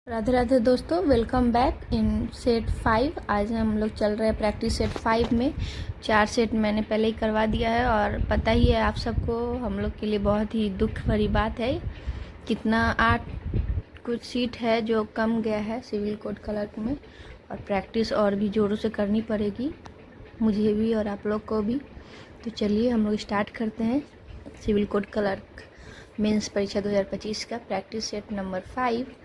राधे राधे दोस्तों, welcome back in set 5। आज हम लोग चल रहे हैं प्रैक्टिस सेट 5 में। 4 सेट मैंने पहले ही करवा दिया है और पता ही है आप सबको, हम लोग के लिए बहुत ही दुख भरी बात है। कितना 8 कुछ सीट है जो कम गया है सिविल कोड क्लर्क में, और प्रैक्टिस और भी ज़ोरों से करनी पड़ेगी मुझे भी और आप लोग को भी। तो चलिए हम लोग स्टार्ट करते हैं सिविल कोड क्लर्क मेंस परीक्षा 2025 का प्रैक्टिस सेट नंबर 5।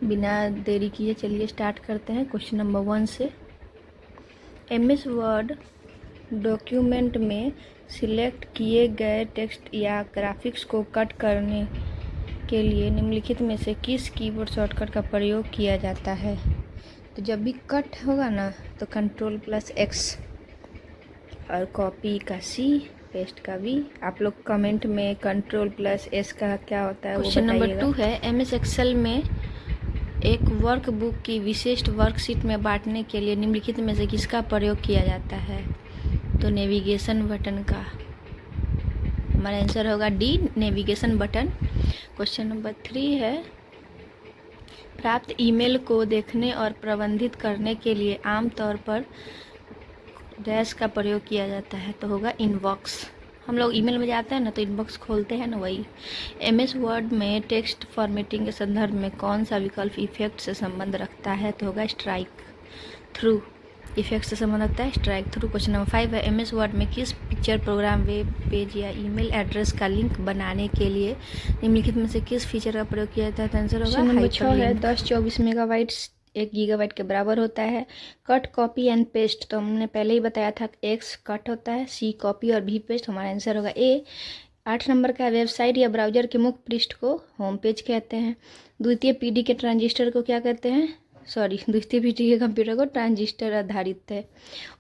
बिना देरी किए चलिए स्टार्ट करते हैं क्वेश्चन नंबर 1 से। MS वर्ड डॉक्यूमेंट में सिलेक्ट किए गए टेक्स्ट या ग्राफिक्स को कट करने के लिए निम्नलिखित में से किस कीबोर्ड शॉर्टकट का प्रयोग किया जाता है? तो जब भी कट होगा ना तो Ctrl+X और कॉपी का C, पेस्ट का V। आप लोग कमेंट में Ctrl+S का क्या होता है वो बताइएगा। क्वेश्चन नंबर 2 है, MS एक्सेल में एक वर्कबुक की विशिष्ट वर्कशीट में बांटने के लिए निम्नलिखित में से किसका प्रयोग किया जाता है? तो नेविगेशन बटन का। हमारा आंसर होगा D, navigation button. Question number 3 है, प्राप्त ईमेल को देखने और प्रबंधित करने के लिए आमतौर पर डैश का प्रयोग किया जाता है, तो होगा इनबॉक्स। हम लोग ईमेल में जाते हैं ना तो इनबॉक्स खोलते हैं ना, वही। MS वर्ड में टेक्स्ट फॉर्मेटिंग के संदर्भ में कौन सा विकल्प इफेक्ट से संबंध रखता है? तो होगा स्ट्राइक थ्रू। इफेक्ट से संबंध रखता है स्ट्राइक थ्रू। क्वेश्चन नंबर 5 है, MS वर्ड में किस पिक्चर प्रोग्राम, वेब पेज या ईमेल एड्रेस का लिंक बनाने के लिए निम्नलिखित में से किस फीचर का प्रयोग किया जाता है? तो आंसर होगा नंबर 6 है, 1024 मेगाबाइट्स 1 गीगाबाइट के बराबर होता है। कट, कॉपी एंड पेस्ट, तो हमने पहले ही बताया था X कट होता है, C कॉपी और V पेस्ट। हमारा आंसर होगा A। 8 नंबर का, वेबसाइट या ब्राउजर के मुख्य पृष्ठ को होम पेज कहते हैं। द्वितीय पीढ़ी के ट्रांजिस्टर को क्या कहते हैं? द्वितीय पीढ़ी के कंप्यूटर को ट्रांजिस्टर आधारित है।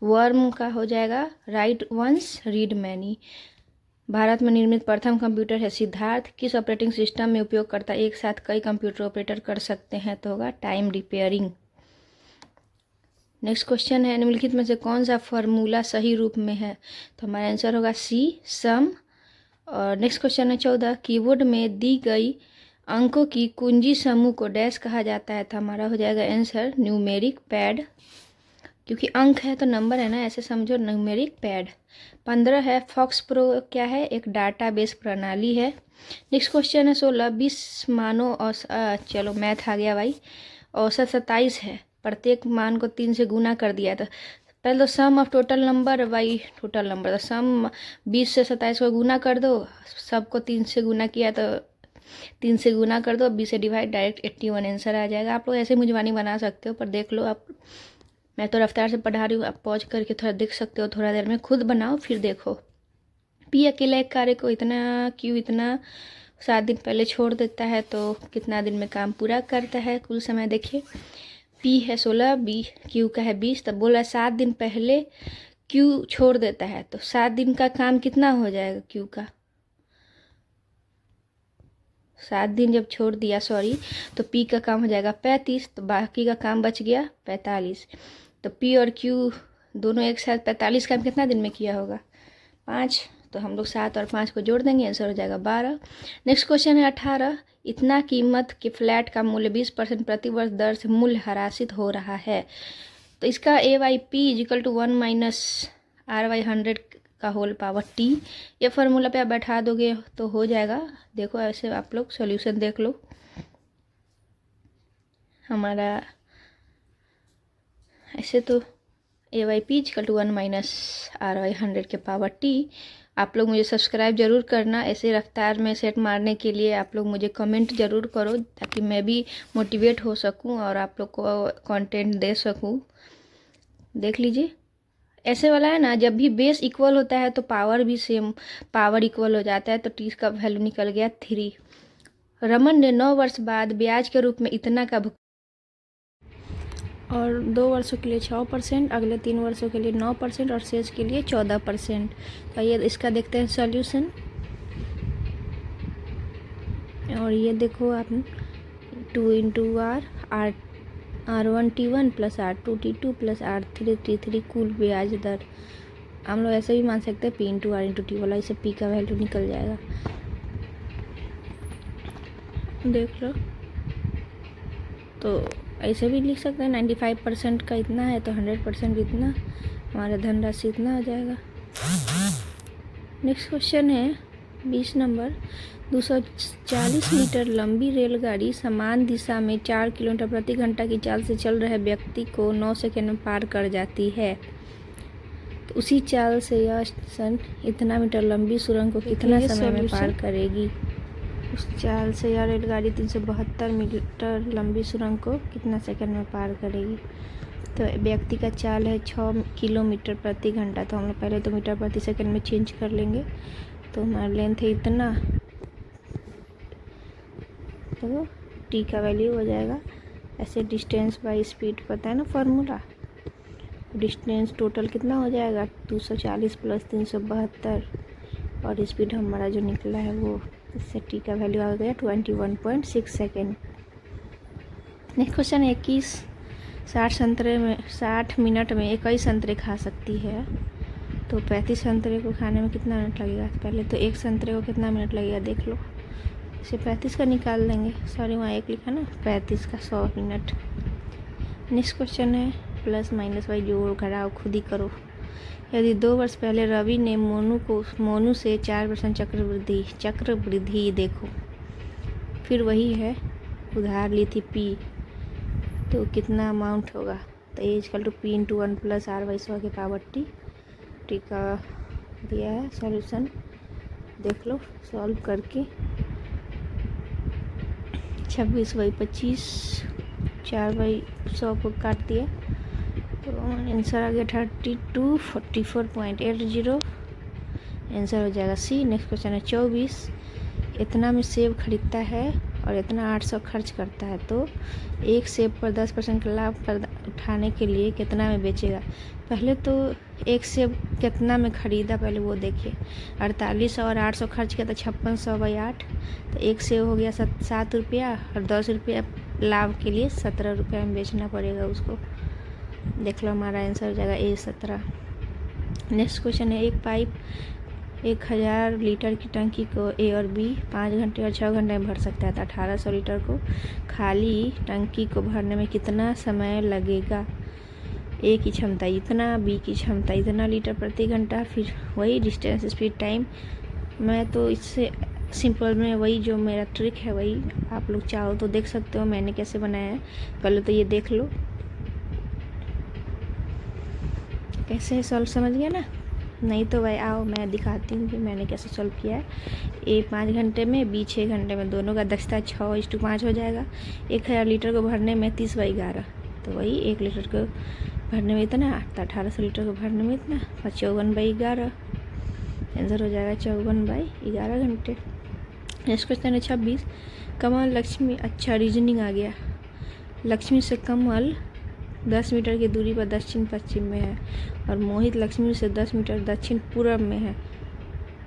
वर्म का हो जाएगा राइट वंस रीड मैनी। भारत में निर्मित प्रथम कंप्यूटर है सिद्धार्थ। किस ऑपरेटिंग सिस्टम में उपयोगकर्ता एक साथ कई कंप्यूटर ऑपरेटर कर सकते हैं? तो होगा टाइम रिपेयरिंग। नेक्स्ट क्वेश्चन है, निम्नलिखित में से कौन सा फॉर्मूला सही रूप में है? तो हमारा आंसर होगा C, सम। और नेक्स्ट क्वेश्चन है 14, कीबोर्ड में दी गई अंकों की कुंजी समूह को डैश कहा जाता है? तो हमारा हो जाएगा आंसर न्यूमेरिक पैड, क्योंकि अंक है तो नंबर है ना, ऐसे समझो, न्यूमेरिक पैड। 15 है, फॉक्स प्रो क्या है? एक डाटाबेस प्रणाली है। नेक्स्ट क्वेश्चन है 16, 20 मानों और चलो मैथ आ गया भाई। औसत 27 है, प्रत्येक मान को 3 से गुना कर दिया। तो पहले तो sum of total number by total number, तो सम 20 से 27 को गुना कर दो, सबको 3 से गुना किया तो 3 से गुना कर दो, 20 से डिवाइड, डायरेक्ट 81 आंसर आ जाएगा। आप लोग ऐसे मुझवानी बना सकते हो, पर देख लो आप, मैं तो रफ्तार से पढ़ा रही हूँ, आप पॉज करके थोड़ा देख सकते हो, थोड़ा देर में खुद बनाओ फिर देखो। P अकेला एक कार्य को इतना 7 दिन पहले छोड़ देता है तो कितना दिन में काम पूरा करता है? कुल समय देखिए, P है 16, Q का है 20, तब बोला 7 दिन पहले Q छोड़ देता है, तो 7 दिन का काम कितना हो जाएगा Q का? 7 दिन जब छोड़ दिया तो P का काम हो जाएगा 35, तो बाकी का काम बच गया 45। तो P और Q दोनों एक साथ 45 काम कितना दिन में किया होगा? 5। तो हम लोग 7 और 5 को जोड़ देंगे, आंसर हो जाएगा 12। नेक्स्ट क्वेश्चन है 18, इतना कीमत के फ्लैट का मूल्य 20% प्रतिवर्ष दर से मूल्य ह्रासित हो रहा है, तो इसका AYP = 1 - RY100 का होल पावर T। ये फार्मूला पे आप बैठा दोगे तो हो जाएगा। देखो ऐसे आप लोग सॉल्यूशन देख लो। हमारा ऐसे तो AYP = 1 - RY100 के पावर T। आप लोग मुझे सब्सक्राइब ज़रूर करना, ऐसे रफ्तार में सेट मारने के लिए आप लोग मुझे कमेंट ज़रूर करो, ताकि मैं भी मोटिवेट हो सकूं और आप लोग को कंटेंट दे सकूं। देख लीजिए, ऐसे वाला है ना, जब भी बेस इक्वल होता है तो पावर भी सेम पावर इक्वल हो जाता है, तो T का वैल्यू निकल गया 3। रमन ने 9 वर्ष बाद ब्याज के रूप में इतना का और 2 वर्षों के लिए 6%, अगले 3 वर्षों के लिए 9% और शेष के लिए 14%। तो ये इसका देखते हैं सॉल्यूशन। और ये देखो आप 2 × R1T1 + R2T2 + R3T3 कुल ब्याज दर। हम लोग ऐसे भी मान सकते हैं P × R × T वाला, इससे P का वैल्यू निकल जाएगा। देख लो। तो ऐसे भी लिख सकते हैं 95% का इतना है तो 100% इतना, हमारा धनराशि इतना हो जाएगा। नेक्स्ट क्वेश्चन है 20 नंबर। 240 मीटर लंबी रेलगाड़ी समान दिशा में 4 किलोमीटर प्रति घंटा की चाल से चल रहे व्यक्ति को 9 सेकंड में पार कर जाती है। तो उसी चाल से यह स्टेशन इतना मीटर लंबी सुरंग को कितना समय में पार करेगी? उस चाल से यह रेलगाड़ी 372 मीटर लंबी सुरंग को कितना सेकंड में पार करेगी? तो व्यक्ति का चाल है 6 किलोमीटर प्रति घंटा, तो हम लोग पहले तो मीटर प्रति सेकंड में चेंज कर लेंगे। तो हमारा लेंथ है इतना, तो टी का वैल्यू हो जाएगा ऐसे डिस्टेंस बाय स्पीड, पता है ना फॉर्मूला। डिस्टेंस टोटल कितना हो जाएगा 240 प्लस 372, और स्पीड हमारा जो निकला है वो, इससे टी का वैल्यू आ गया 21.6 सेकेंड। नेक्स्ट क्वेश्चन है 21। 60 मिनट में 21 संतरे खा सकती है, तो 35 संतरे को खाने में कितना मिनट लगेगा? पहले तो एक संतरे को कितना मिनट लगेगा देख लो। इसे 35 का निकाल देंगे, सॉरी वहाँ एक लिखा ना, 35 का 100 मिनट। नेक्स्ट क्वेश्चन है प्लस माइनस वाई जोड़ घटाओ खुद ही करो। यदि 2 वर्ष पहले रवि ने मोनू से 4% चक्रवृद्धि देखो, फिर वही है उधार ली थी पी, तो कितना अमाउंट होगा? तो A equal to P into 1 plus R by 100 के पावर टी। टी का दिया है सॉल्यूशन, देख लो सॉल्व करके। 26 बाई 25, 4 बाई 100 को काट दिया तो आंसर आ गया 3244.80, आंसर हो जाएगा सी। नेक्स्ट क्वेश्चन है 24। इतना में सेब खरीदता है और इतना 800 खर्च करता है, तो एक सेब पर 10% का लाभ उठाने के लिए कितना में बेचेगा? पहले तो एक सेब कितना में खरीदा पहले वो देखिए। 48 और 800 खर्च किया तो 5600 बाई 8, तो एक सेब हो गया 7 रुपया, और 10 रुपया लाभ के लिए 17 रुपया में बेचना पड़ेगा उसको। देख लो हमारा आंसर हो जाएगा ए 17। नेक्स्ट क्वेश्चन है एक पाइप 1000 लीटर की टंकी को ए और बी 5 घंटे और 6 घंटे में भर सकता है, तो 1800 लीटर को खाली टंकी को भरने में कितना समय लगेगा? ए की क्षमता इतना, बी की क्षमता इतना लीटर प्रति घंटा, फिर वही डिस्टेंस स्पीड टाइम। मैं तो इससे सिंपल में वही जो मेरा ट्रिक है वही आप लोग चाहो तो देख सकते हो मैंने कैसे बनाया है। पहले तो ये देख लो कैसे सॉल्व, समझ गया ना? नहीं तो भाई आओ मैं दिखाती हूँ कि मैंने कैसे सॉल्व किया है। ए 5 घंटे में, बी 6 घंटे में, दोनों का दक्षता 6:5 हो जाएगा। 1000 लीटर को भरने में 30/11, तो वही 1 लीटर को भरने में इतना, तो 1800 लीटर को भरने में इतना, 54/11, आंसर हो जाएगा 54/11 घंटे। नेक्स्ट क्वेश्चन है 26। कमल लक्ष्मी, अच्छा रीजनिंग आ गया। लक्ष्मी से कमल 10 मीटर की दूरी पर दक्षिण पश्चिम में है और मोहित लक्ष्मी से 10 मीटर दक्षिण पूर्व में है,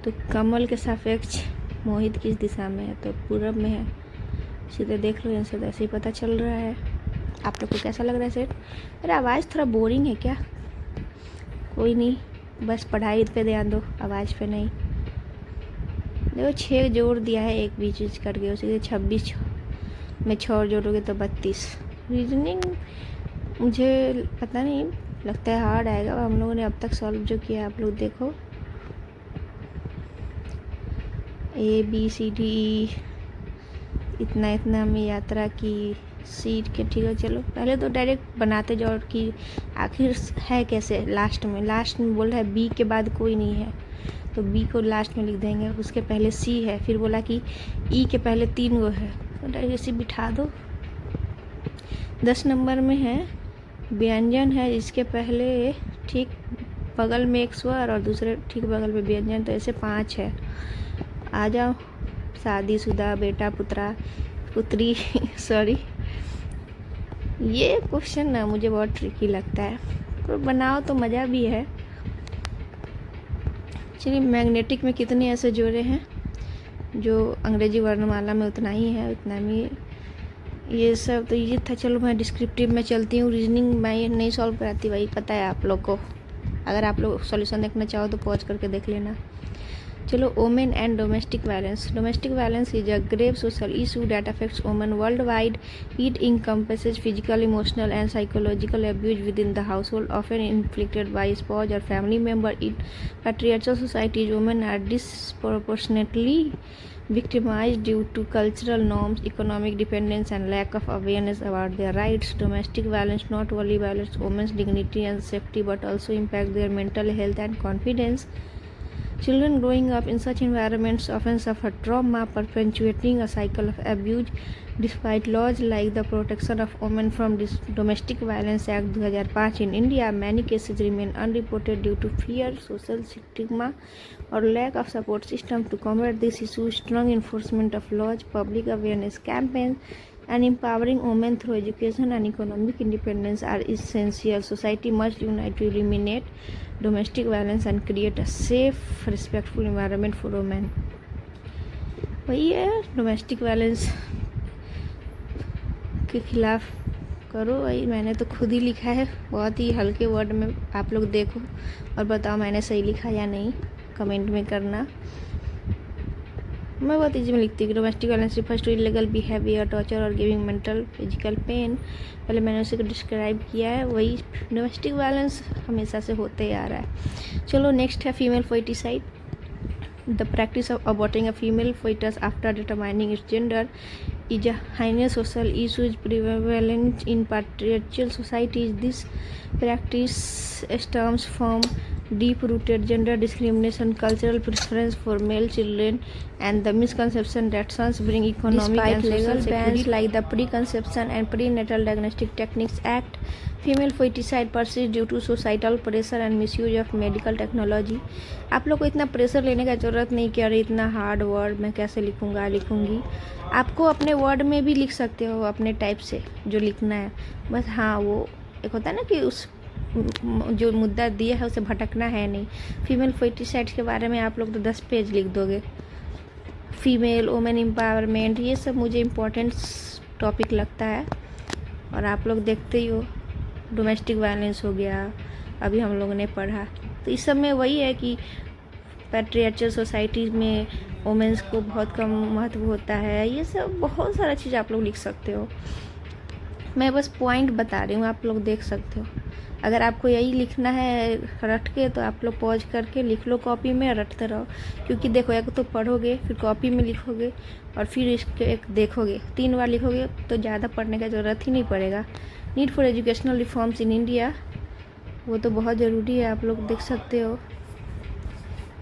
तो कमल के सापेक्ष मोहित किस दिशा में है? तो पूर्व में है। सीधे देख लो आंसर, ऐसे ही पता चल रहा है। आप लोग को कैसा लग रहा है सेट? अरे आवाज़ थोड़ा बोरिंग है क्या? कोई नहीं, बस पढ़ाई पे ध्यान दो, आवाज़ पे नहीं। देखो 6 जोड़ दिया है, एक बीच कट गया, उसी 26 में 6 जोड़ोगे तो 32। रीजनिंग मुझे पता नहीं, लगता है हार्ड आएगा। हम लोगों ने अब तक सॉल्व जो किया आप लोग देखो, ABCD इतना में यात्रा की सीट के, ठीक है चलो। पहले तो डायरेक्ट बनाते जाओ कि आखिर है कैसे। लास्ट में बोल रहा है बी के बाद कोई नहीं है, तो बी को लास्ट में लिख देंगे। उसके पहले सी है, फिर बोला कि ई के पहले 3 गो है, तो डायरेक्ट इसी बिठा दो। 10 नंबर में है व्यंजन है, इसके पहले ठीक बगल में एक स्वर और दूसरे ठीक बगल में व्यंजन, तो ऐसे 5 है। आ जाओ, शादीशुदा, बेटा, पुत्रा, पुत्री सॉरी, ये क्वेश्चन ना मुझे बहुत ट्रिकी लगता है, पर बनाओ तो मज़ा भी है। चलिए, मैग्नेटिक में कितने ऐसे जोड़े हैं? जो अंग्रेजी वर्णमाला में उतना ही है, उतना में ये सब तो ये था। चलो मैं डिस्क्रिप्टिव में चलती हूँ। रीजनिंग मैं नहीं सॉल्व कराती भाई, पता है आप लोग को। अगर आप लोग सॉल्यूशन देखना चाहो तो पॉज करके देख लेना। चलो, women and domestic violence. Domestic violence is a grave social issue that affects women worldwide. It encompasses physical, emotional, and psychological abuse within the household, often inflicted by a spouse or family member. In patriarchal societies, women are disproportionately victimized due to cultural norms, economic dependence, and lack of awareness about their rights. Domestic violence not only violates women's dignity and safety but also impacts their mental health and confidence. Children growing up in such environments often suffer trauma, perpetuating a cycle of abuse. Despite laws like the Protection of Women from Domestic Violence Act 2005 in India, many cases remain unreported due to fear, social stigma, or lack of support system. To combat this issue, strong enforcement of laws, public awareness campaigns, and empowering women through education and economic independence are essential. Society must unite to eliminate domestic violence and create a safe, respectful environment for women. वही है, domestic violence के खिलाफ करो। वही मैंने तो खुद ही लिखा है, बहुत ही हल्के वर्ड में। आप लोग देखो और बताओ मैंने सही लिखा या नहीं, कमेंट में करना। मैं बहुत ईजी में लिखती हूँ कि domestic violence refers to illegal behaviour, torture और गिविंग मेंटल फिजिकल पेन। पहले मैंने उसे को डिस्क्राइब किया है। वही डोमेस्टिक वायलेंस हमेशा से होते ही आ रहा है। चलो, नेक्स्ट है female फोइटिसाइड. The practice of aborting a female fetus after determining its gender is a heinous social issue prevalent in patriarchal societies. This practice stems from deep-rooted gender discrimination, cultural preference for male children, and the misconception that sons bring economic and social bans like the Preconception and Prenatal Diagnostic Techniques Act. Female foeticide persist due to societal pressure and misuse of medical technology. आप लोग को इतना pressure लेने का ज़रूरत नहीं कि अरे इतना हार्ड वर्ड मैं कैसे लिखूँगी. आपको अपने वर्ड में भी लिख सकते हो, अपने टाइप से जो लिखना है. बस हाँ, वो एक होता है ना कि उस जो मुद्दा दिया है उसे भटकना है नहीं. फीमेल फोइटिसाइड के बारे में आप लोग तो 10 पेज लिख दोगे. फीमेल वुमेन एम्पावरमेंट, ये सब मुझे इम्पोर्टेंट टॉपिक लगता है. और आप लोग देखते ही हो, डोमेस्टिक वायलेंस हो गया, अभी हम लोगों ने पढ़ा. तो इस सब में वही है कि पैट्रियार्चल सोसाइटीज़ में वुमेन्स को बहुत कम महत्व होता है. ये सब बहुत सारा चीज़ आप लोग लिख सकते हो. मैं बस पॉइंट बता रही हूँ, आप लोग देख सकते हो. अगर आपको यही लिखना है रट के, तो आप लोग पॉज करके लिख लो कॉपी में, रटते रहो. क्योंकि देखो, एक तो पढ़ोगे, फिर कॉपी में लिखोगे, और फिर इसके एक देखोगे, 3 बार लिखोगे तो ज़्यादा पढ़ने का ज़रूरत ही नहीं पड़ेगा. Need for educational reforms in India, वो तो बहुत ज़रूरी है. आप लोग देख सकते हो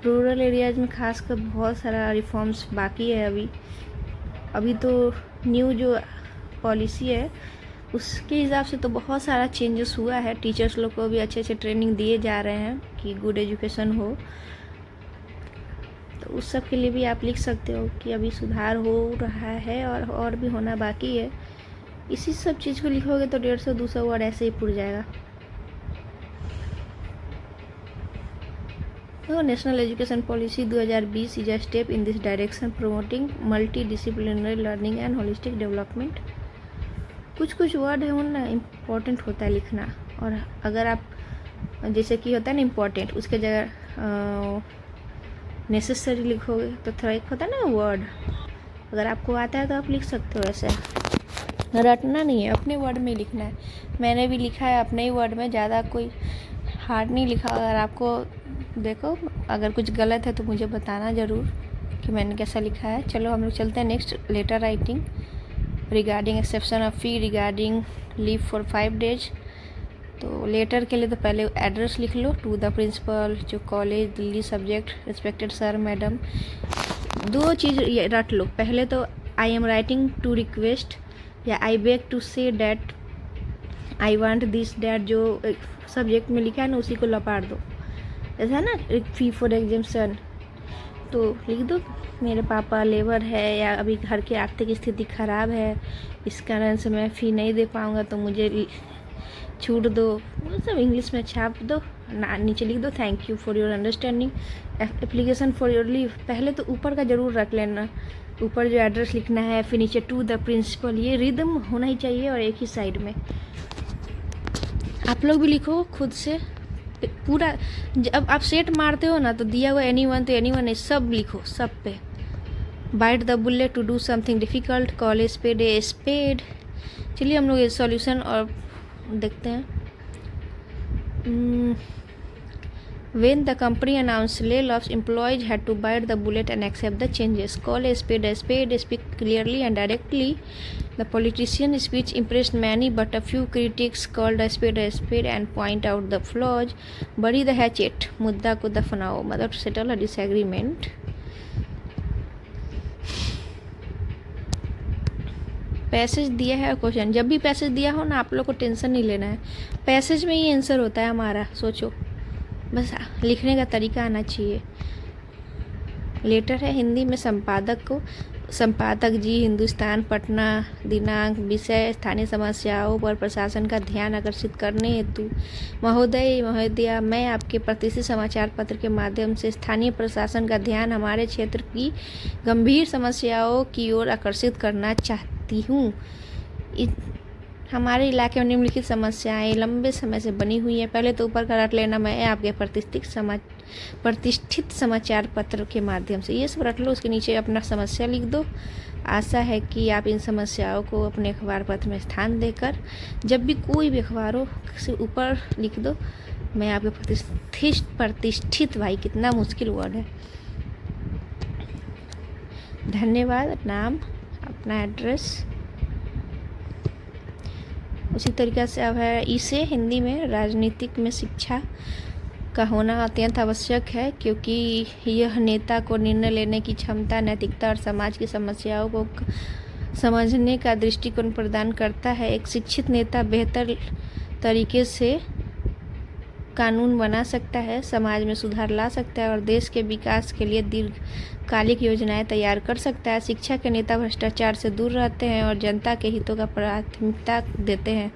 रूरल एरियाज़ में खासकर बहुत सारा रिफॉर्म्स बाकी है. अभी तो न्यू जो पॉलिसी है उसके हिसाब से तो बहुत सारा चेंजेस हुआ है. टीचर्स लोग को भी अच्छे ट्रेनिंग दिए जा रहे हैं कि गुड एजुकेशन हो. तो उस सब के लिए भी आप लिख सकते हो कि अभी सुधार हो रहा है और भी होना बाकी है. इसी सब चीज़ को लिखोगे तो 150-200 वर्ड ऐसे ही पुर जाएगा. तो national education policy 2020 is a step in this direction, promoting multi disciplinary learning and holistic development. कुछ वर्ड है वो ना इम्पोर्टेंट होता है लिखना. और अगर आप जैसे कि होता है ना इम्पोर्टेंट, उसके जगह नेसेसरी लिखोगे तो थोड़ा एक होता है ना वर्ड, अगर आपको आता है तो आप लिख सकते हो. ऐसे रटना नहीं है, अपने वर्ड में लिखना है. मैंने भी लिखा है अपने ही वर्ड में, ज़्यादा कोई हार्ड नहीं लिखा. अगर आपको देखो अगर कुछ गलत है तो मुझे बताना ज़रूर कि मैंने कैसा लिखा है. चलो हम लोग चलते हैं next. Letter writing regarding exception of fee regarding leave for 5 days. तो लेटर के लिए तो पहले एड्रेस लिख लो, टू द प्रिंसिपल, जो college, Delhi, subject, respected sir madam. 2 चीज़ ये रट लो. पहले तो I am writing to request या I beg to say that I want this that, जो सब्जेक्ट में लिखा है ना उसी को लपाट दो. ऐसा है ना फी फॉर एग्जाम्शन, तो लिख दो मेरे पापा लेबर है या अभी घर की आर्थिक स्थिति ख़राब है, इस कारण से मैं फ़ी नहीं दे पाऊँगा, तो मुझे छूट दो. वो सब इंग्लिश में छाप दो. नीचे लिख दो thank you for your understanding, application for your leave. पहले तो ऊपर का ज़रूर रख लेना, ऊपर जो एड्रेस लिखना है, फिर नीचे टू द प्रिंसिपल. ये रिदम होना ही चाहिए और एक ही साइड में. आप लोग भी लिखो खुद से पूरा जब आप सेट मारते हो ना तो दिया हुआ एनीवन तो एनीवन सब लिखो, सब पे। Bite the bullet to do something difficult, call a spade a spade. चलिए हम लोग ये सॉल्यूशन और देखते हैं। When the company announced layoffs, employees had to bite the bullet and accept the changes. Call a spade, speak clearly and directly. The politician's speech impressed many, but a few critics called a spade and point out the flaws. Bury the hatchet, मुद्दा को दफनाओ, मतलब to settle a disagreement. Passage दिया है question, जब भी passage दिया हो ना आप लोग को टेंशन नहीं लेना है, पैसेज में ही आंसर होता है हमारा। सोचो बस, लिखने का तरीका आना चाहिए। लेटर है हिंदी में संपादक को। संपादक जी, हिंदुस्तान, पटना, दिनांक, विषय स्थानीय समस्याओं पर प्रशासन का ध्यान आकर्षित करने हेतु महोदय महोदया, मैं आपके प्रतिष्ठित समाचार पत्र के माध्यम से स्थानीय प्रशासन का ध्यान हमारे क्षेत्र की गंभीर समस्याओं की ओर आकर्षित करना चाहती हूँ। हमारे इलाके में निम्नलिखित समस्याएं लंबे समय से बनी हुई हैं। पहले तो ऊपर का रट लेना, मैं आपके प्रतिष्ठित समाचार पत्र के माध्यम से, ये सब रट लो, उसके नीचे अपना समस्या लिख दो। आशा है कि आप इन समस्याओं को अपने अखबार पत्र में स्थान देकर, जब भी कोई भी अखबार हो से ऊपर लिख दो, मैं आपके प्रतिष्ठित, भाई कितना मुश्किल वर्ड है। धन्यवाद, नाम, अपना एड्रेस। उसी तरीक़े से अब है इसे हिंदी में, राजनीतिक में शिक्षा का होना अत्यंत आवश्यक है, क्योंकि यह नेता को निर्णय लेने की क्षमता, नैतिकता और समाज की समस्याओं को समझने का दृष्टिकोण प्रदान करता है। एक शिक्षित नेता बेहतर तरीके से कानून बना सकता है, समाज में सुधार ला सकता है और देश के विकास के लिए दीर्घकालिक योजनाएं तैयार कर सकता है। शिक्षा के नेता भ्रष्टाचार से दूर रहते हैं और जनता के हितों का प्राथमिकता देते हैं।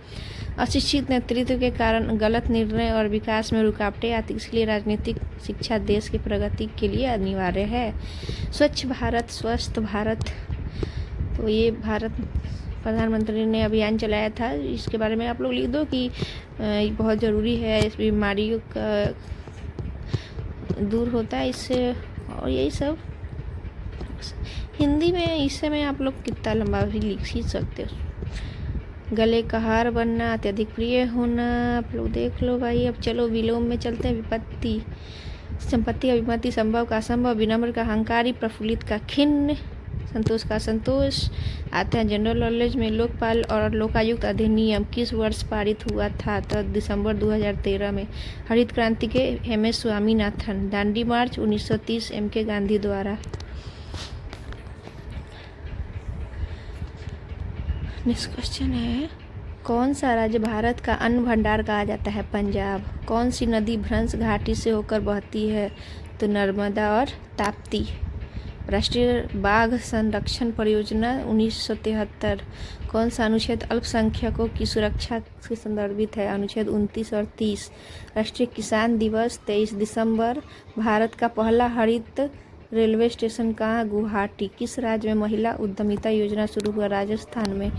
अशिक्षित नेतृत्व के कारण गलत निर्णय और विकास में रुकावटें आती, इसलिए राजनीतिक शिक्षा देश की प्रगति के लिए अनिवार्य है। स्वच्छ भारत, स्वस्थ भारत, तो ये भारत प्रधानमंत्री ने अभियान चलाया था, इसके बारे में आप लोग लिख दो कि बहुत ज़रूरी है, इस बीमारियों का दूर होता है इससे, और यही सब हिंदी में। इस समय आप लोग कितना लंबा भी लिख ही सकते हो। गले का हार बनना, अत्यधिक प्रिय होना, आप लोग देख लो भाई। अब चलो विलोम में चलते हैं। विपत्ति, संपत्ति, अभिमति, संभव का असंभव, विनम्र का अहंकारी, प्रफुल्लित का खिन्न, संतोष का संतोष। आते हैं जनरल नॉलेज में। लोकपाल और लोकायुक्त अधिनियम किस वर्ष पारित हुआ था? तो दिसंबर 2013 में। हरित क्रांति के MS स्वामीनाथन। दांडी मार्च 1930 MK गांधी द्वारा। नेक्स्ट क्वेश्चन है, कौन सा राज्य भारत का अन्न भंडार कहा जाता है? पंजाब। कौन सी नदी भ्रंश घाटी से होकर बहती है? तो नर्मदा और ताप्ती। राष्ट्रीय बाघ संरक्षण परियोजना 1973। कौन सा अनुच्छेद अल्पसंख्यकों की सुरक्षा से संदर्भित है? अनुच्छेद 29 और 30। राष्ट्रीय किसान दिवस 23 दिसंबर। भारत का पहला हरित रेलवे स्टेशन कहाँ? गुवाहाटी। किस राज्य में महिला उद्यमिता योजना शुरू हुआ? राजस्थान में।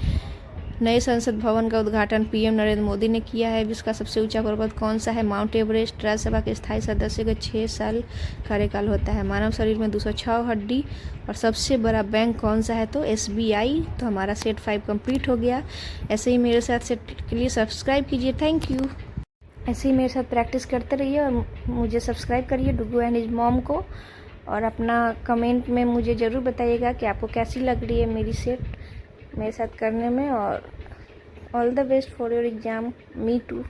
नए संसद भवन का उद्घाटन PM नरेंद्र मोदी ने किया है। विश्व का सबसे ऊंचा पर्वत कौन सा है? Mount Everest. राज्यसभा के स्थायी सदस्य का 6 साल कार्यकाल होता है। मानव शरीर में 206 हड्डी। और सबसे बड़ा बैंक कौन सा है? तो SBI। तो हमारा सेट 5 कंप्लीट हो गया। ऐसे ही मेरे साथ सेट के लिए सब्सक्राइब कीजिए। Thank you. ऐसे ही मेरे साथ प्रैक्टिस करते रहिए और मुझे सब्सक्राइब करिए, डुगू एंड हिज मॉम को। और अपना कमेंट में मुझे ज़रूर बताइएगा कि आपको कैसी लग रही है मेरी सेट मेरे साथ करने में। और all the best for your exam. Me to.